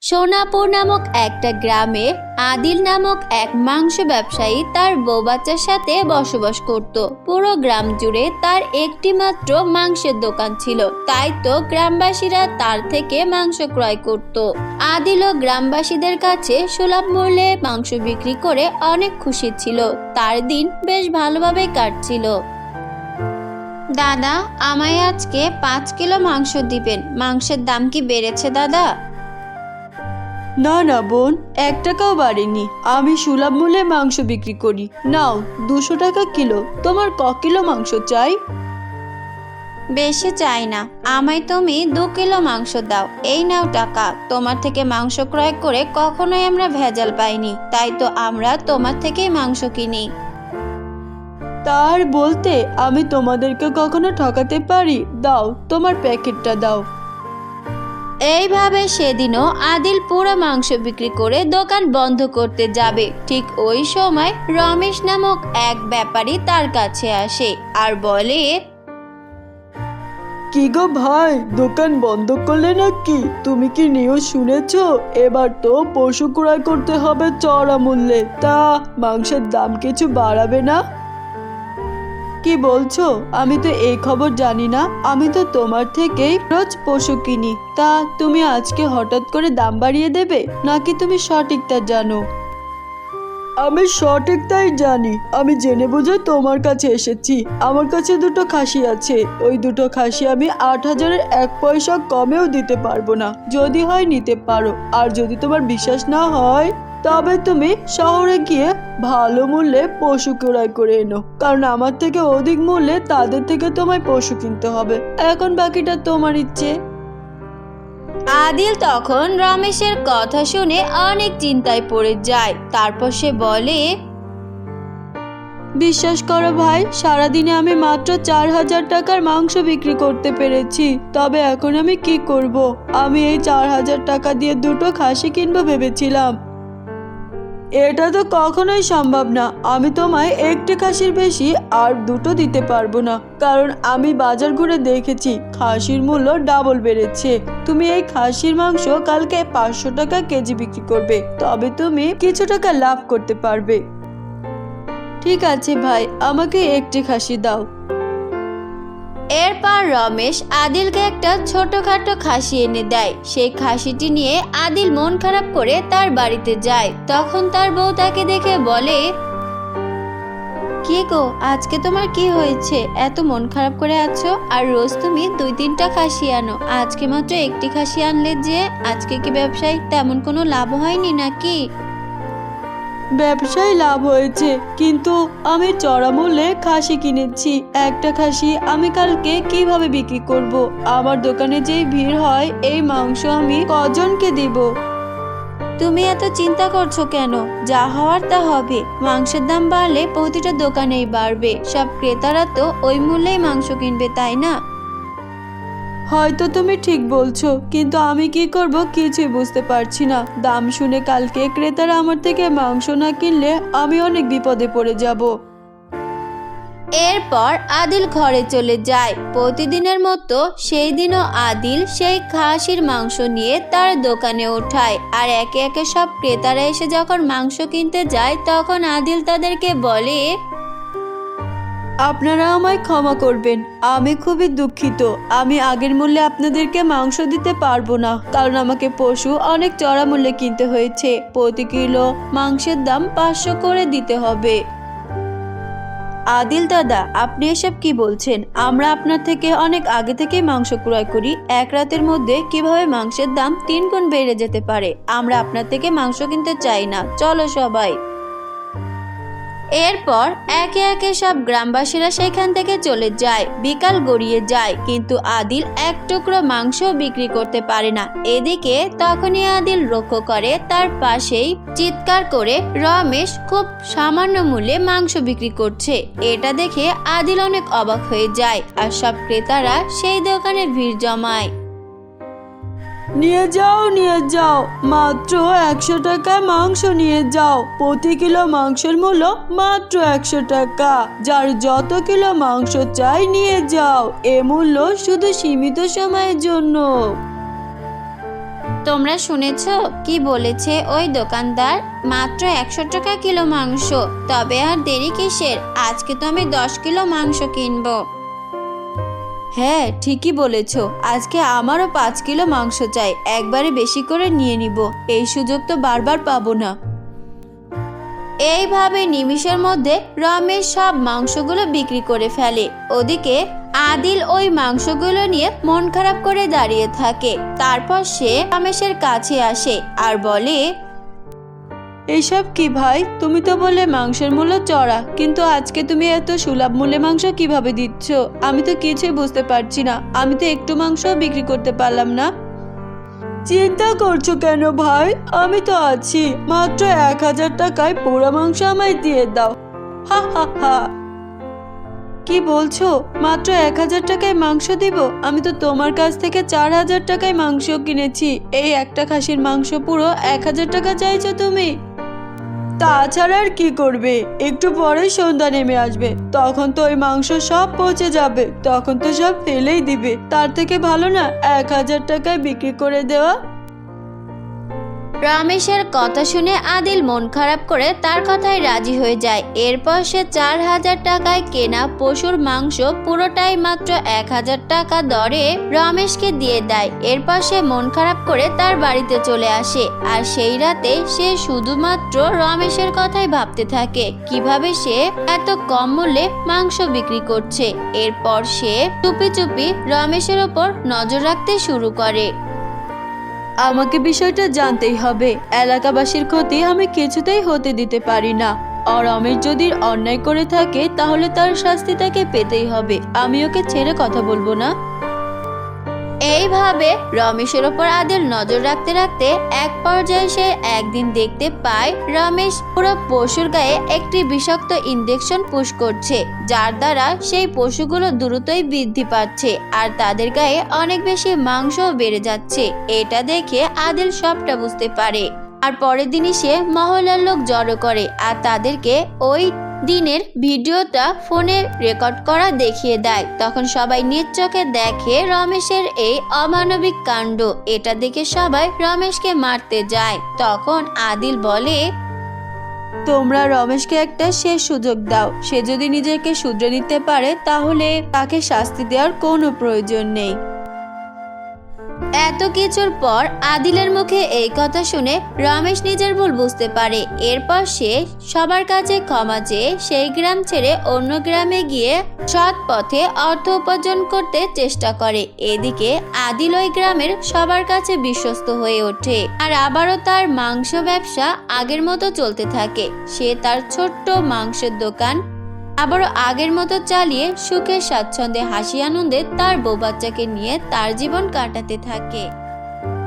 সোনাপুর নামক একটা গ্রামে আদিল নামক এক মাংস ব্যবসায়ী তার বউ বাচ্চার সাথে বসবাস করত। পুরো গ্রাম জুড়ে তার একটি মাত্র মাংসের দোকান ছিল, তাই তো গ্রামবাসীরা তার থেকে মাংস ক্রয় করত। আদিলও গ্রামবাসীদের কাছে সুলভ মূল্যে মাংস বিক্রি করে অনেক খুশি ছিল। তার দিন বেশ ভালোভাবে কাটছিল। দাদা, আমায় আজকে 5 কিলো মাংস দিবেন। মাংসের দাম কি বেড়েছে দাদা? না না বোন, 1 টাকাও বাড়েনি। আমি সুলভ মূল্যে মাংস বিক্রি করি। নাও 200 টাকা কিলো। তোমার ক কিলো মাংস চাই? বেশি চাই না, আমায় তুমি 2 কিলো মাংস দাও। এই নাও টাকা। তোমার থেকে মাংস ক্রয় করে কখনোই আমরা ভেজাল পাইনি, তাই তো আমরা তোমার থেকেই মাংস কিনি। তার বলতে আমি তোমাদেরকে কখনো ঠকাতে পারি? দাও তোমার প্যাকেটটা দাও। এইভাবে সেদিনও আদিল পুরো মাংস বিক্রি করে দোকান বন্ধ করতে যাবে। ঠিক ওই সময় রমেশ নামক এক ব্যাপারী তার কাছে আসে আর বলে, কি গো ভাই, দোকান বন্ধ করলে নাকি? তুমি কি নিউজ শুনেছো? এবার তো পশু ক্রয় করতে হবে চড়া মূল্যে। তা মাংসের দাম কিছু বাড়াবে না? কি বলছো? আমি তো এই খবর জানি না। আমি তো তোমার থেকেই রোজ পশু কিনি। তা তুমি আজকে হঠাৎ করে দাম বাড়িয়ে দেবে, নাকি তুমি সঠিকটা জানো? আমি সঠিকটাই জানি। আমি জেনে বুঝে তোমার কাছে এসেছি। আমার কাছে 2টো খাসি আছে। ওই 2টো খাসি আমি 8,000-এর 1 পয়সা কমেও দিতে পারবো না। যদি হয় নিতে পারো, আর যদি তোমার বিশ্বাস না হয় তবে তুমি শহরে গিয়ে ভালো মূল্যে পশু ক্রয় করে এনো, কারণ আমার থেকে অধিক মূল্যে তাদের থেকে তোমায় পশু কিনতে হবে। এখন বাকিটা তোমার ইচ্ছে। আদিল তখন রমেশের কথা শুনে অনেক চিন্তায় পড়ে যায়। তারপর সে বলে, বিশ্বাস করো ভাই, সারাদিনে আমি মাত্র 4,000 টাকার মাংস বিক্রি করতে পেরেছি। তবে এখন আমি কি করব? আমি এই 4,000 টাকা দিয়ে 2টো খাসি কিনবো ভেবেছিলাম। এটা তো কখনোই সম্ভব না। আমি তোমায় 1টি খাসির বেশি আর 2টো দিতে পারবো না, কারণ আমি বাজার ঘুরে দেখেছি খাসির মূল্য ডাবল বেড়েছে। তুমি এই খাসির মাংস কালকে 500 টাকা কেজি বিক্রি করবে, তবে তুমি কিছু টাকা লাভ করতে পারবে। ঠিক আছে ভাই, আমাকে 1টি খাসি দাও। এরপর রমেশ আদিলকে একটা ছোটখাটো খাসি এনে দেয়। সেই খাসিটি নিয়ে আদিল মন খারাপ করে তার বাড়িতে যায়। তখন তার বউ তাকে দেখে বলে, কি গো, আজকে তোমার কি হয়েছে? এত মন খারাপ করে আছো? আর রোজ তুমি 2-3টা খাসি আনো, আজকে মাত্র 1টি খাসি আনলে যে? আজকে কি ব্যবসায় তেমন কোনো লাভ হয়নি নাকি? ব্যবসায় লাভ হয়েছে, কিন্তু আমি চড়া মূল্যে খাসি কিনেছি। একটা খাসি আমি কালকে কিভাবে বিক্রি করব? আমার দোকানে যেই ভিড় হয়, এই মাংস আমি কজনকে দিব? তুমি এত চিন্তা করছো কেন? যা হওয়ার তা হবে। মাংসের দাম বাড়লে প্রতিটা দোকানেই বাড়বে। সব ক্রেতারা তো ওই মূল্যেই মাংস কিনবে, তাই না? হয়তো তুমি ঠিক বলছো, কিন্তু আমি কি করব কিছুই বুঝতে পারছি না। দাম শুনে কালকে ক্রেতারা আমার থেকে মাংস না কিনলে আমি অনেক বিপদে পড়ে যাব। এরপর আদিল ঘরে চলে যায়। প্রতিদিনের মতো সেই দিনও আদিল সেই খাসির মাংস নিয়ে তার দোকানে ওঠায়। আর একে একে সব ক্রেতারা এসে যখন মাংস কিনতে যায়, তখন আদিল তাদেরকে বলে, আপনারা আমায় ক্ষমা করবেন, আমি খুবই দুঃখিত। আমি আগের মূল্যে আপনাদেরকে মাংস দিতে পারবো না, কারণ আমাকে পশু অনেক চড়া মূল্যে কিনতে হয়েছে। প্রতি কিলো মাংসের দাম 500 করে দিতে হবে। আদিল দাদা, আপনি এসব কি বলছেন? আমরা আপনার থেকে অনেক আগে থেকেই মাংস ক্রয় করি। এক রাতের মধ্যে কিভাবে মাংসের দাম 3 গুণ বেড়ে যেতে পারে? আমরা আপনার থেকে মাংস কিনতে চাই না। চলো সবাই। এরপর একে একে সব গ্রামবাসীরা সেখান থেকে চলে যায়। বিকাল গড়িয়ে যায়, কিন্তু আদিল এক টুকরো মাংস বিক্রি করতে পারে না। এদিকে তখনই আদিল লক্ষ্য করে তার পাশেই চিৎকার করে রমেশ খুব সামান্য মূল্যে মাংস বিক্রি করছে। এটা দেখে আদিল অনেক অবাক হয়ে যায়, আর সব ক্রেতারা সেই দোকানে ভিড় জমায়। নিয়ে যাও, মাত্র 100 টাকায় মাংস নিয়ে যাও। প্রতি কিলো মাংসের মূল্য মাত্র 100 টাকা। যার যত কিলো মাংস চাই নিয়ে যাও। এ মূল্য শুধু সীমিত সময়ের জন্য। তোমরা শুনেছো কি বলেছে ওই দোকানদার? মাত্র 100 টাকা কিলো মাংস। তবে আর দেরি কিসের, আজকে তো আমি 10 কিলো মাংস কিনবো। হ্যাঁ, ঠিকই বলেছো, আজকে আমারও 5 কিলো মাংস চাই, একবারে বেশি করে নিয়ে নিব, এই সুযোগ তো বারবার পাবো না। এইভাবে নিমিষের মধ্যে রমেশ সব মাংসগুলো বিক্রি করে ফেলে। ওদিকে আদিল ওই মাংসগুলো নিয়ে মন খারাপ করে দাঁড়িয়ে থাকে। তারপর সে রমেশের কাছে আসে আর বলে, এইসব কি ভাই? তুমি তো বললে মাংসের মূল্য চড়া, কিন্তু আজকে তুমি এত সুলভ মূল্যে মাংস কিভাবে দিচ্ছ? আমি তো কিছুই বুঝতে পারছি না। আমি তো একটু মাংসও বিক্রি করতে পারলাম না। চিন্তা করছো কেন ভাই? আমি তো আছি, মাত্র 1000 টাকায় পুরো মাংস আমায় দিয়ে দাও। হা হা হা। কি বলছো? মাত্র 1000 টাকায় মাংস দিব? আমি তো তোমার কাছ থেকে 4000 টাকায় মাংস কিনেছি। এই একটা খাসির মাংস পুরো 1000 টাকা চাইছো তুমি? তাছাড়া আর কি করবে? একটু পরে সন্ধ্যা নেমে আসবে, তখন তো ওই মাংস সব পচে যাবে, তখন তো সব ফেলেই দিবে। তার থেকে ভালো না 1000 টাকায় বিক্রি করে দেওয়া। রমেশের কথা শুনে আদিল মন খারাপ করে তার কথায় রাজি হয়ে যায়। এরপর সে 4000 টাকায় কেনা পশুর মাংস পুরোটাই মাত্র 1000 টাকা দরে রমেশকে দিয়ে দেয়। এরপর সে মন খারাপ করে তার বাড়িতে চলে আসে। আর সেই রাতে সে শুধুমাত্র রমেশের কথাই ভাবতে থাকে, কিভাবে সে এত কম মূল্যে মাংস বিক্রি করছে। এরপর সে চুপি চুপি রমেশের ওপর নজর রাখতে শুরু করে। আমাকে বিষয়টা জানতেই হবে। এলাকাবাসীর ক্ষতি আমি কিছুতেই হতে দিতে পারি না। আর রমেশ যদি অন্যায় করে থাকে তাহলে তার শাস্তি তাকে পেতেই হবে। আমি ওকে ছেড়ে কথা বলবো না। এইভাবে রমেশের ওপর আদিল নজর রাখতে রাখতে এক পর্যায়ে সে একদিন দেখতে পায় রমেশ পুরো পশুর গায়ে একটি বিষাক্ত ইনজেকশন পুশ করছে, যার দ্বারা সেই পশুগুলো দ্রুতই বৃদ্ধি পাচ্ছে আর তাদের গায়ে অনেক বেশি মাংসও বেড়ে যাচ্ছে। এটা দেখে আদিল সবটা বুঝতে পারে। আর পরের দিনই সে মহল্লার লোক জড়ো করে আর তাদেরকে ওই দিনের ভিডিওটা ফোনে রেকর্ড করা দেখিয়ে দেয়। তখন সবাই নিজ চোখে দেখে রমেশের এই অমানবিক কাণ্ড। এটা দেখে সবাই রমেশকে মারতে যায়। তখন আদিল বলে, তোমরা রমেশকে একটা শেষ সুযোগ দাও। সে যদি নিজেকে শুধরে নিতে পারে তাহলে তাকে শাস্তি দেওয়ার কোনো প্রয়োজন নেই। এত কিছুর পর আদিলের মুখে এই কথা শুনে রমেশ নিজের ভুল বুঝতে পারে। এরপর সে সবার কাছে ক্ষমা চেয়ে সেই গ্রাম ছেড়ে অন্য গ্রামে গিয়ে সৎ পথে অর্থ উপার্জন করতে চেষ্টা করে। এদিকে আদিল ওই গ্রামের সবার কাছে বিশ্বস্ত হয়ে ওঠে আর আবারও তার মাংস ব্যবসা আগের মতো চলতে থাকে। সে তার ছোট্ট মাংসের দোকান আবারও আগের মতো চালিয়ে সুখে স্বাচ্ছন্দ্যে হাসি আনন্দে তার বউ বাচ্চাকে নিয়ে তার জীবন কাটাতে থাকে।